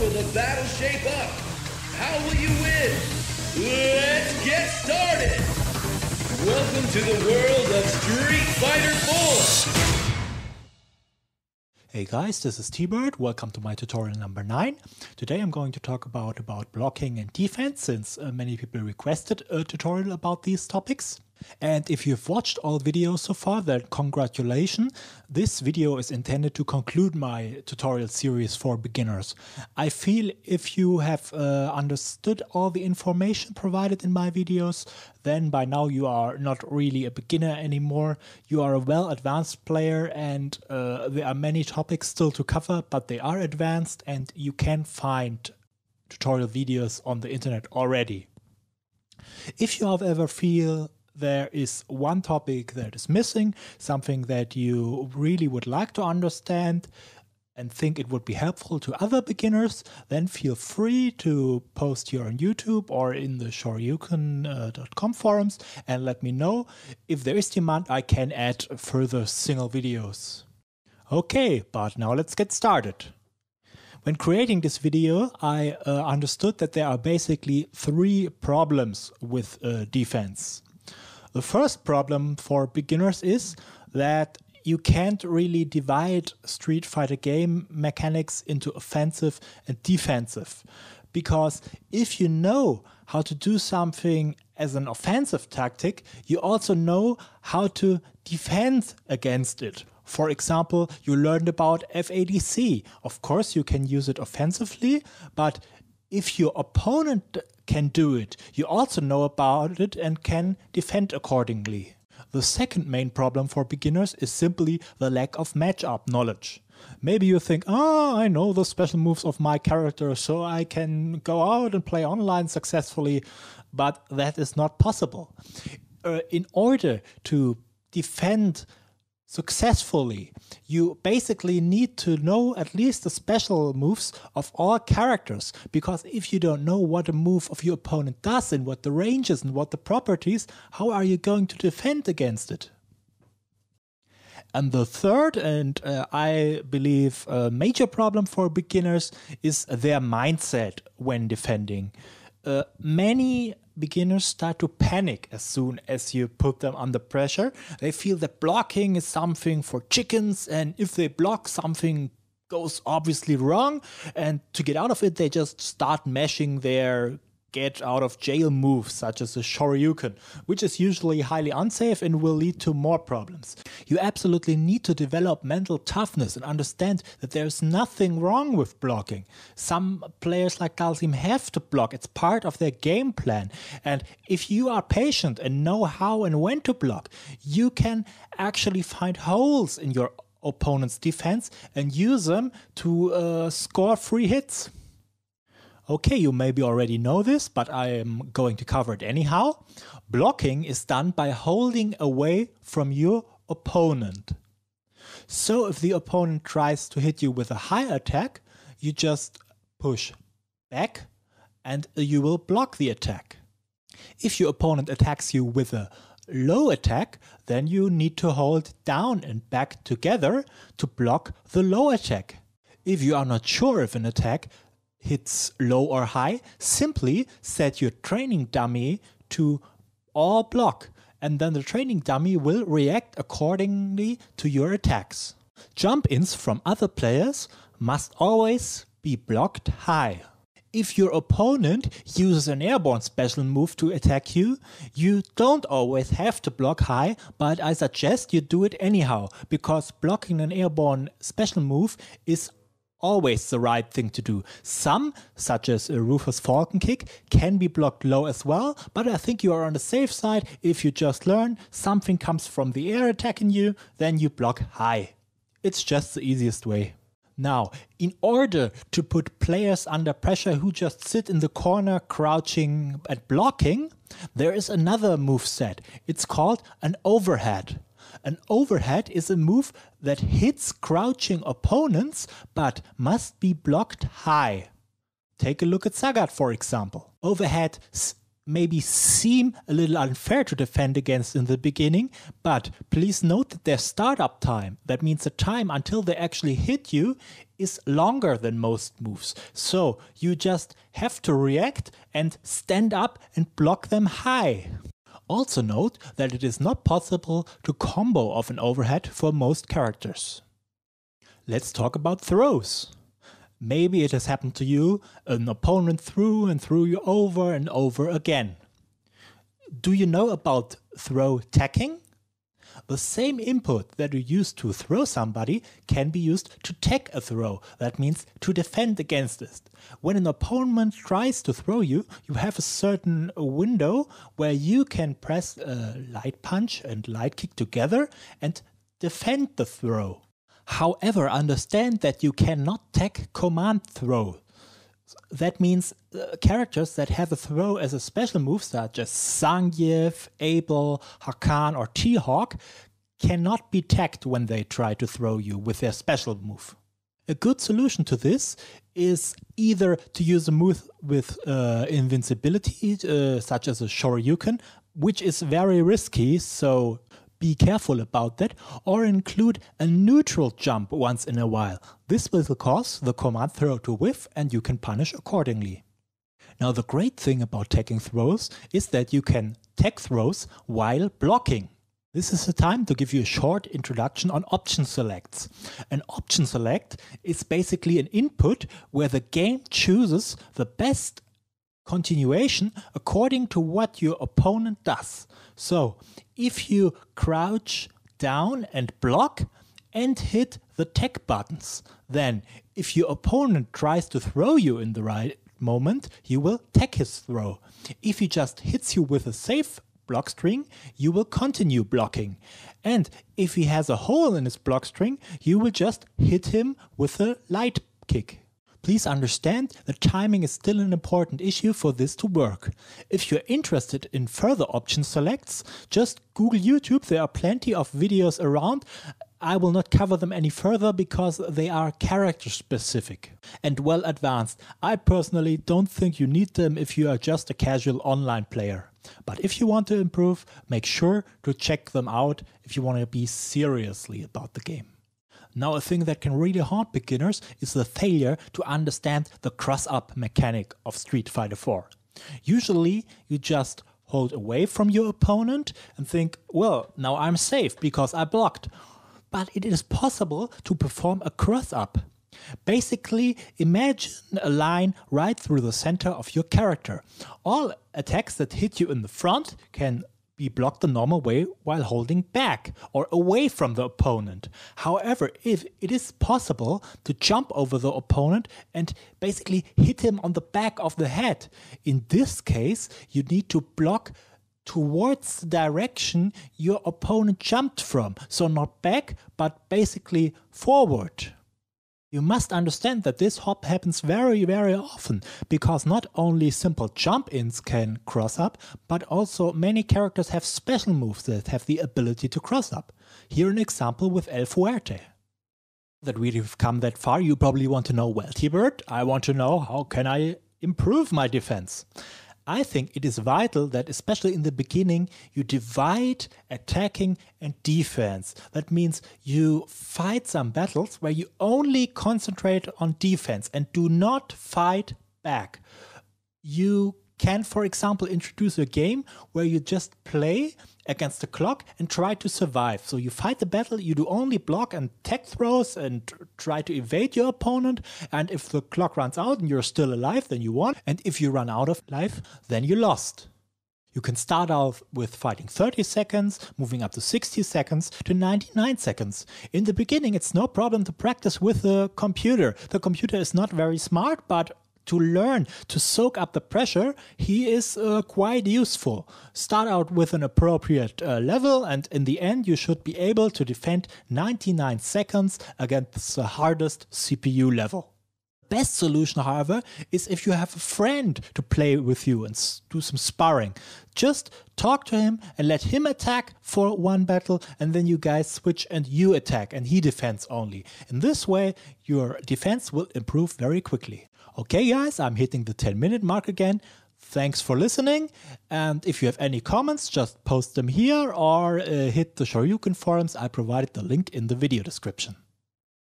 will the battle shape up? How will you win? Let's get started! Welcome to the world of Street Fighter 4! Hey guys, this is T-Bird. Welcome to my tutorial number 9. Today I'm going to talk about blocking and defense, since many people requested a tutorial about these topics. And if you've watched all videos so far, then congratulations. This video is intended to conclude my tutorial series for beginners. I feel if you have understood all the information provided in my videos, then by now you are not really a beginner anymore. You are a well-advanced player, and there are many topics still to cover, but they are advanced and you can find tutorial videos on the internet already. If you however feel there is one topic that is missing, something that you really would like to understand and think it would be helpful to other beginners, then feel free to post here on YouTube or in the shoryuken.com forums and let me know. If there is demand, I can add further single videos. Okay, but now let's get started. When creating this video, I understood that there are basically 3 problems with defense. The first problem for beginners is that you can't really divide Street Fighter game mechanics into offensive and defensive. Because if you know how to do something as an offensive tactic, you also know how to defend against it. For example, you learned about FADC. Of course, you can use it offensively, but if your opponent can do it, you also know about it and can defend accordingly. The second main problem for beginners is simply the lack of matchup knowledge. Maybe you think, I know the special moves of my character, so I can go out and play online successfully, but that is not possible. In order to defend successfully, you basically need to know at least the special moves of all characters, because if you don't know what a move of your opponent does and what the range is and what the properties, how are you going to defend against it? And the third, and I believe a major problem for beginners, is their mindset when defending. Many beginners start to panic as soon as you put them under pressure. They feel that blocking is something for chickens, and if they block, something goes obviously wrong, and to get out of it they just start mashing their get out of jail moves, such as the Shoryuken, which is usually highly unsafe and will lead to more problems. You absolutely need to develop mental toughness and understand that there's nothing wrong with blocking. Some players like Dhalsim have to block, it's part of their game plan, and if you are patient and know how and when to block, you can actually find holes in your opponent's defense and use them to score free hits. Okay, you maybe already know this, but I am going to cover it anyhow. Blocking is done by holding away from your opponent. So if the opponent tries to hit you with a high attack, you just push back and you will block the attack. If your opponent attacks you with a low attack, then you need to hold down and back together to block the low attack. If you are not sure if an attack hits low or high, simply set your training dummy to all block, and then the training dummy will react accordingly to your attacks. Jump-ins from other players must always be blocked high. If your opponent uses an airborne special move to attack you, you don't always have to block high, but I suggest you do it anyhow, because blocking an airborne special move is always the right thing to do. Some, such as a Rufus Falcon Kick, can be blocked low as well, but I think you are on the safe side if you just learn something comes from the air attacking you, then you block high. It's just the easiest way. Now, in order to put players under pressure who just sit in the corner crouching and blocking, there is another moveset. It's called an overhead. An overhead is a move that hits crouching opponents but must be blocked high. Take a look at Sagat, for example. Overhead maybe seem a little unfair to defend against in the beginning, but please note that their startup time, that means the time until they actually hit you, is longer than most moves. So you just have to react and stand up and block them high. Also note that it is not possible to combo off an overhead for most characters. Let's talk about throws. Maybe it has happened to you, an opponent threw and threw you over and over again. Do you know about throw tacking? The same input that you use to throw somebody can be used to tag a throw. That means to defend against it. When an opponent tries to throw you, you have a certain window where you can press a light punch and light kick together and defend the throw. However, understand that you cannot tag command throw. That means characters that have a throw as a special move, such as Zangief, Abel, Hakan or T-Hawk, cannot be tagged when they try to throw you with their special move. A good solution to this is either to use a move with invincibility, such as a Shoryuken, which is very risky, so be careful about that, or include a neutral jump once in a while. This will cause the command throw to whiff and you can punish accordingly. Now the great thing about tagging throws is that you can tag throws while blocking. This is the time to give you a short introduction on option selects. An option select is basically an input where the game chooses the best continuation according to what your opponent does. So, if you crouch down and block and hit the tag buttons, then if your opponent tries to throw you in the right moment, you will tag his throw. If he just hits you with a safe block string, you will continue blocking. And if he has a hole in his block string, you will just hit him with a light kick. Please understand that timing is still an important issue for this to work. If you're interested in further option selects, just Google YouTube, there are plenty of videos around. I will not cover them any further because they are character specific and well advanced. I personally don't think you need them if you are just a casual online player. But if you want to improve, make sure to check them out if you want to be seriously about the game. Now, a thing that can really haunt beginners is the failure to understand the cross-up mechanic of Street Fighter 4. Usually, you just hold away from your opponent and think, well, now I'm safe because I blocked. But it is possible to perform a cross-up. Basically, imagine a line right through the center of your character. All attacks that hit you in the front can be blocked the normal way while holding back or away from the opponent. However, if it is possible to jump over the opponent and basically hit him on the back of the head, in this case, you need to block towards the direction your opponent jumped from. So not back, but basically forward. You must understand that this hop happens very, very often, because not only simple jump-ins can cross up, but also many characters have special moves that have the ability to cross up. Here an example with El Fuerte. That we've come that far, you probably want to know, well, T-Bird, I want to know how can I improve my defense? I think it is vital that, especially in the beginning, you divide attacking and defense. That means you fight some battles where you only concentrate on defense and do not fight back. You can, for example, introduce a game where you just play against the clock and try to survive. So you fight the battle, you do only block and tag throws and try to evade your opponent. And if the clock runs out and you're still alive, then you won. And if you run out of life, then you lost. You can start out with fighting 30 seconds, moving up to 60 seconds to 99 seconds. In the beginning, it's no problem to practice with the computer. The computer is not very smart, but to learn to soak up the pressure, he is quite useful. Start out with an appropriate level, and in the end you should be able to defend 99 seconds against the hardest CPU level. Best solution, however, is if you have a friend to play with you and do some sparring. Just talk to him and let him attack for one battle, and then you guys switch and you attack and he defends only. In this way, your defense will improve very quickly. Okay guys, I'm hitting the 10-minute mark again. Thanks for listening, and if you have any comments, just post them here or hit the Shoryuken forums. I provided the link in the video description.